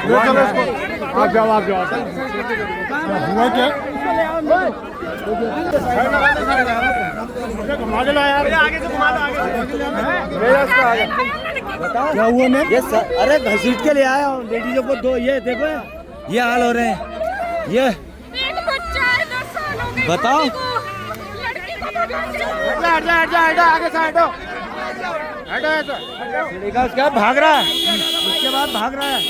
चलो इसको आप जाओ हुआ क्या घुमा के ला यार आगे से घुमा लो आगे क्या हुआ मैम? ये अरे घसीट के ले आया हूँ लेडीजों को दो। ये देखो ये हाल हो रहे हैं। ये एक बच्चा है 10 सालों की बताओ। लड़की को आगे से हटो देखा उसके बाद भाग रहा है। उसके बाद भाग रहा है।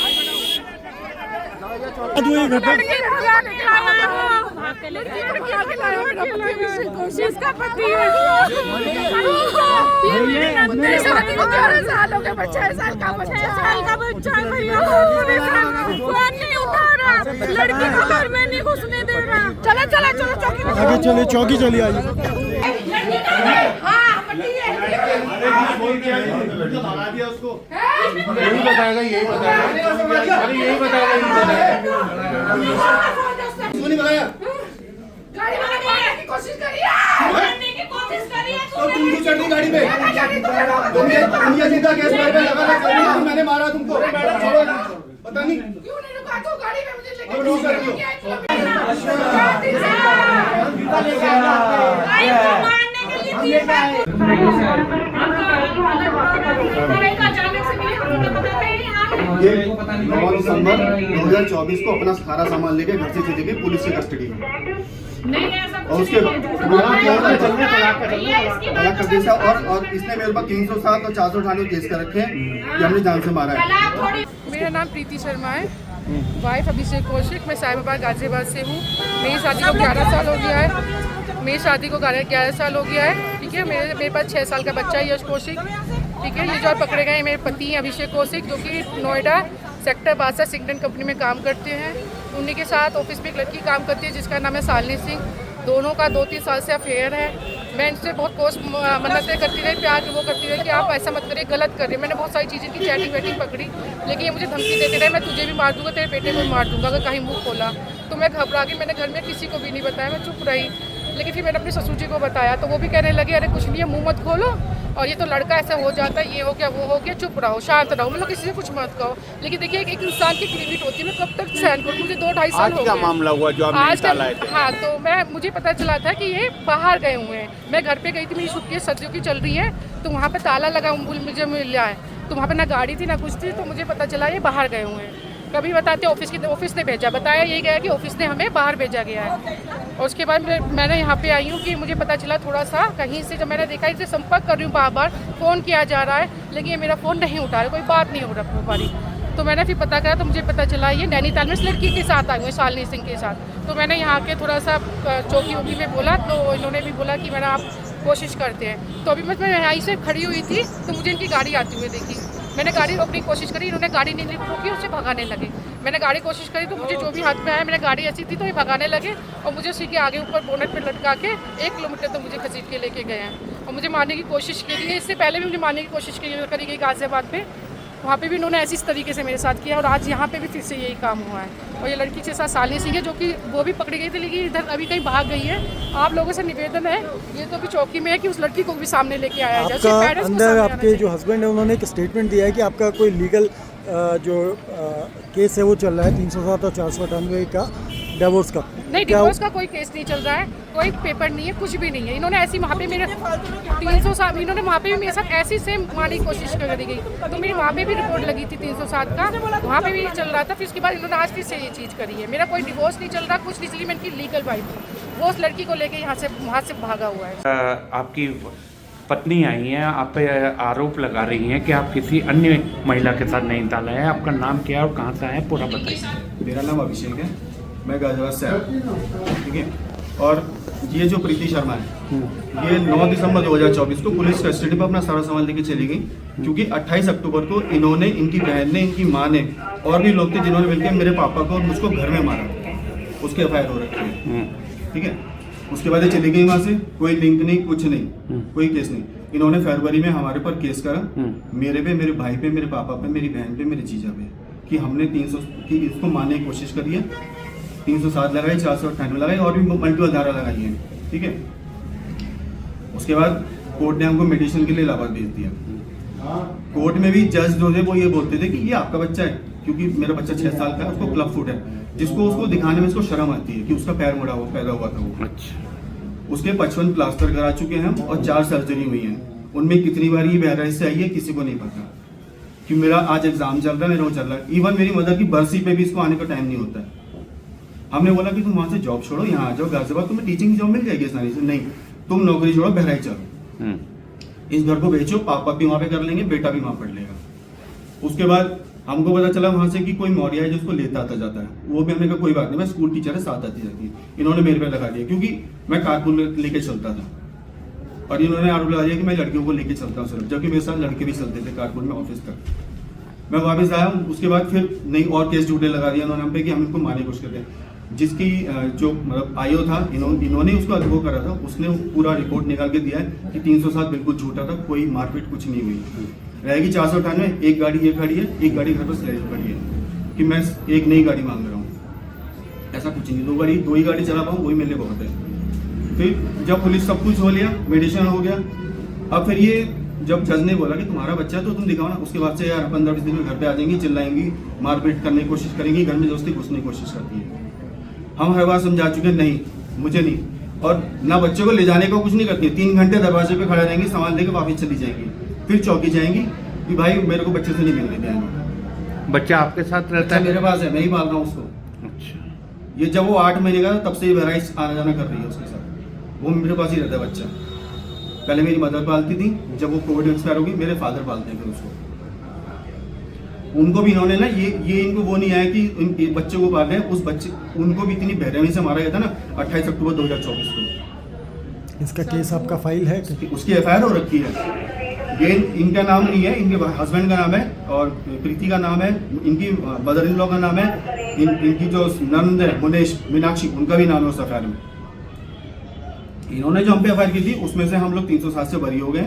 इसका पति है सालों का बच्चा है 6 साल का बच्चा है भैया फोन नहीं उठा रहा लड़की को घर में नहीं घुसने दे रहा। चलो चलो चलो चौकी आगे चले चौकी चली आइए यही बताएगा यही बताएगा गाड़ी मारने की कोशिश करिए तो तुम क्यों चढ़ दी गाड़ी पे? तुम ये सीधा केस पे लगा मैंने मारा तुमको। पता नहीं क्यों नहीं रुका तो गाड़ी में मुझे लेके अब रोक कर दियो। मारने के लिए ये 9 दिसंबर 2024 को अपना सारा सामान लेके घर से चली गई पुलिस की कस्टडी में। नहीं ऐसा और उसके तलाक कर दिया और इसने मेरे ऊपर 307 और 498 केस कर रखे हैं कि हमने जान से मारा है। मेरा नाम प्रीति शर्मा है, वाइफ अभिषेक कौशिक। मैं साहिबाबाद गाजियाबाद से हूँ। मेरी शादी को 11 साल हो गया है। मेरी शादी को 11 साल हो गया है। ठीक है, मेरे पास 6 साल का बच्चा है यश कौशिक। ठीक है, ये जो पकड़े गए मेरे पति हैं अभिषेक कौशिक, जो कि नोएडा सेक्टर 62 सिगरेट कंपनी में काम करते हैं। उन्हीं के साथ ऑफिस में एक लड़की काम करती है जिसका नाम है शालिनी सिंह। दोनों का 2-3 साल से अफेयर है। मैं इनसे बहुत मन्नतें करती रही, प्यार वो करती रही कि आप ऐसा मत करिए, गलत कर रही है। मैंने बहुत सारी चीज़ें की, चैटिंग वेटिंग पकड़ी, लेकिन ये मुझे धमकी देते रहे मैं तुझे भी मार दूंगा, तेरे बेटे को भी मार दूंगा अगर कहीं मुंह खोला। तो मैं घबरा गई, मैंने घर में किसी को भी नहीं बताया, मैं चुप रही। लेकिन फिर मैंने अपने ससुर जी को बताया तो वो भी कहने लगे अरे कुछ नहीं है, मुँह मत खोलो, और ये तो लड़का ऐसा हो जाता है, ये हो गया वो हो गया, चुप रहो, शांत रहो, मतलब किसी से कुछ मत कहो। लेकिन देखिए एक इंसान की लिमिट होती है, मैं कब तक सहन करूँ? मुझे 2-2.5 साल हो गए। मामला हुआ जो आज हाँ, तो मुझे पता चला था कि ये बाहर गए हुए हैं। मैं घर पे गई थी, मेरी छुट्टी सर्दियों की चल रही है, तो वहाँ पे ताला लगा मुझे मिला है, तो वहाँ पे ना गाड़ी थी ना कुछ थी, तो मुझे पता चला ये बाहर गए हुए हैं। कभी बताते ऑफिस ने भेजा, बताया ये गया कि ऑफिस ने हमें बाहर भेजा गया है। और उसके बाद मैंने यहाँ पे आई हूँ कि मुझे पता चला थोड़ा सा कहीं से, जब मैंने देखा इसे संपर्क कर रही हूँ, बार फ़ोन किया जा रहा है, लेकिन ये मेरा फ़ोन नहीं उठा रहा, कोई बात नहीं हो पा रही। तो मैंने फिर पता करा तो मुझे पता चला ये नैनीताल में इस लड़की के साथ आई हुई, शालिनी सिंह के साथ। तो मैंने यहाँ के थोड़ा सा चौकी वोकी में बोला, तो इन्होंने भी बोला कि मैंने आप कोशिश करते हैं। तो अभी मैं यहीं से खड़ी हुई थी तो मुझे इनकी गाड़ी आती हुई देखी। मैंने गाड़ी रोकने की कोशिश करी, इन्होंने गाड़ी नहीं रोकी, उससे भगाने लगे। मैंने गाड़ी कोशिश करी तो मुझे जो भी हाथ में आया, मैंने गाड़ी ऐसी थी तो ये भगाने लगे और मुझे उसी के आगे ऊपर बोनट पे लटका के 1 किलोमीटर तो मुझे घसीट के लेके गए हैं और मुझे मारने की कोशिश की है। इससे पहले भी मुझे मारने की कोशिश करी गई गाजियाबाद में, वहाँ पे भी इन्होंने ऐसी तरीके से मेरे साथ किया और आज यहाँ पे भी फिर से यही काम हुआ है। और ये लड़की के साथ शालिनी सिंह है, जो कि वो भी पकड़ी गई थी लेकिन इधर अभी कहीं भाग गई है। आप लोगों से निवेदन है, ये तो अभी चौकी में है कि उस लड़की को भी सामने लेके आया जाए। आपका अंदर आपके जो हस्बैंड है उन्होंने एक स्टेटमेंट दिया है कि आपका कोई लीगल जो केस है वो चल रहा है 307 और 498 का डिवोर्स का। नहीं, डिवोर्स का कोई केस नहीं चल रहा है, कोई पेपर नहीं है, कुछ भी नहीं है। इन्होंने ऐसी वहाँ पे मेरे 307, इन्होंने वहाँ पे भी मेरे साथ ऐसी सेम मारने की कोशिश करी गई, तो मेरी वहाँ पे भी रिपोर्ट लगी थी 307 का, वहाँ पे भी चल रहा था। फिर उसके बाद इन्होंने आज फिर से ये चीज़ करी है। मेरा कोई डिवोर्स नहीं चल रहा, कुछ नहीं, इसलिए मैं इनकी लीगल वाइफ हूँ। वो उस लड़की को लेके वहाँ से भागा हुआ है। आपकी पत्नी आई हैं, आप पे आरोप लगा रही हैं कि आप किसी अन्य महिला के साथ नैनीताल आए हैं। आपका नाम क्या है और कहाँ से आए हैं, पूरा बताइए। मेरा नाम अभिषेक है, मैं गाजियाबाद से आया, ठीक है। और ये जो प्रीति शर्मा है, ये 9 दिसंबर 2024 को पुलिस कस्टडी में अपना सारा सामान लेके चली गई, क्योंकि 28 अक्टूबर को इन्होंने, इनकी बहन ने, इनकी माँ ने और भी लोग थे जिन्होंने मिलकर मेरे पापा को और मुझको घर में मारा। उसके एफआईआर हो रखी है, ठीक है। उसके बाद ये चली गई वहाँ से, कोई लिंक नहीं, कुछ नहीं, कोई केस नहीं। इन्होंने फरवरी में हमारे पर केस करा, मेरे पे, मेरे भाई पे, मेरे पापा पे, मेरी बहन पे, मेरे जीजा पे, कि हमने 300 की इसको मारने की कोशिश करी है। 307 लगाई, 498 लगाई और भी मल्टीपल धारा लगाई है, ठीक है। उसके बाद कोर्ट ने हमको मेडिसिन के लिए इलाहाबाद भेज दिया, कोर्ट में भी जज जो थे वो ये बोलते थे कि ये आपका बच्चा है, क्योंकि मेरा बच्चा 6 साल का है, उसको क्लब फुट है, जिसको उसको दिखाने में इसको शर्म आती है कि उसका पैर मुड़ा हुआ पैदा हुआ था वो। अच्छा। उसके 55 प्लास्टर करा चुके हैं हम और 4 सर्जरी हुई है। उनमें कितनी बार ये बहराइच से आई है किसी को नहीं पता, कि मेरा आज एग्जाम चल रहा है, मेरा वो चल रहा है। इवन मेरी मदर की बरसी पे भी इसको आने का टाइम नहीं होता है। हमने बोला कि तुम वहां से जॉब छोड़ो, यहाँ आ जाओ गाजियाबाद, तुम्हें टीचिंग जॉब मिल जाएगी आसानी से। नहीं, तुम नौकरी छोड़ो, बहराइच चलो, इस घर को बेचो, पापा भी वहां पे कर लेंगे, बेटा भी वहां पढ़ लेगा। उसके बाद हमको पता चला वहां से कि कोई मौर्य है जिसको लेता आता जाता है। वो भी हमने कहा कोई बात नहीं, मैं स्कूल टीचर है, साथ आती जाती है। इन्होंने मेरे पे लगा दिया क्योंकि मैं कारपूल लेके चलता था, और इन्होंने आरोप लगा दिया कि मैं लड़कियों को लेके चलता हूँ सिर्फ, जबकि मेरे साथ लड़के भी चलते थे कारपूल में ऑफिस तक। मैं वापस आया हूँ, उसके बाद फिर नई और केस झूठे लगा दिया उन्होंने हम पे कि हम इनको मारने की कोशिश करते हैं। जिसकी जो मतलब आईओ था, इन्होंने उसको वो करा था, उसने पूरा रिपोर्ट निकाल के दिया है कि 307 बिल्कुल झूठा था, कोई मारपीट कुछ नहीं हुई। रहेगी 498, एक गाड़ी ये खड़ी है, एक गाड़ी घर पर स्लेज खड़ी है, कि मैं एक नई गाड़ी मांग रहा हूँ। ऐसा कुछ नहीं, दो ही गाड़ी चला पाऊँ वही मेरे लिए बहुत है। फिर जब पुलिस सब कुछ हो लिया, मेडिसिन हो गया, अब फिर ये जब जज ने बोला कि तुम्हारा बच्चा है तो तुम दिखाओ ना, उसके बाद से यार 15-20 दिन में घर पे आ जाएंगी, चिल्लाएंगी, मारपीट करने की कोशिश करेंगी, घर में दोस्ती घुसने की कोशिश करती है। हम हर बार समझा चुके, नहीं मुझे नहीं, और ना बच्चे को ले जाने का कुछ नहीं करती है। 3 घंटे दरवाजे पे खड़े रहेंगी, सामान लेके वापस चली जाएंगी, फिर चौकी जाएंगी कि भाई मेरे को बच्चे से नहीं मिलने दिया। बच्चा आपके साथ रहता है? मेरे पास है, मैं ही पाल रहा हूँ उसको। अच्छा। ये जब वो 8 महीने का था तब से ये बहराइच आना जाना कर रही है उसके साथ, वो मेरे पास ही रहता है बच्चा। पहले मेरी मदर पालती थी, जब वो कोविड एक्सपायर होगी मेरे फादर पालते हैं फिर उसको। उनको भी इन्होंने ना ये इनको वो नहीं आया कि बच्चे को पाल रहे हैं, उस बच्चे उनको भी इतनी बेरहमी से मारा गया था ना 28 अक्टूबर 2024 को। इसका केस आपका फाइल है? उसकी FIR हो रखी है। ये इनका नाम नहीं है, इनके हस्बैंड का नाम है और प्रीति का नाम है, इनकी मदर इन लॉ का नाम है, इनकी जो नंद है मुनेश मीनाक्षी, उनका भी नाम है उस FIR में। इन्होंने जो हम पे FIR की थी उसमें से हम लोग 307 से बरी हो गए,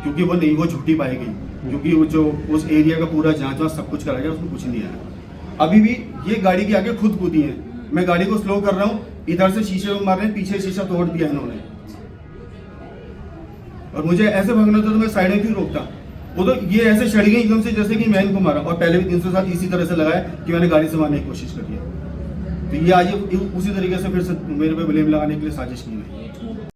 क्योंकि वो नहीं, वो झूठी पाई गई, क्योंकि वो जो उस एरिया का पूरा जांच वाँच सब कुछ करा गया, उसमें कुछ नहीं आया। अभी भी ये गाड़ी के आगे खुद कूदी है, मैं गाड़ी को स्लो कर रहा हूँ, इधर से शीशे को मार रहे हैं, पीछे शीशा तोड़ दिया इन्होंने, और मुझे ऐसे भागना था तो मैं साइड में क्यों रोकता। वो तो ये ऐसे चढ़ गई एकदम से जैसे कि मैं इनको मारा, और पहले भी 307 इसी तरह से लगाया कि मैंने गाड़ी से मारने की कोशिश करी है। तो ये आज उसी तरीके से फिर से मेरे पे ब्लेम लगाने के लिए साजिश की है।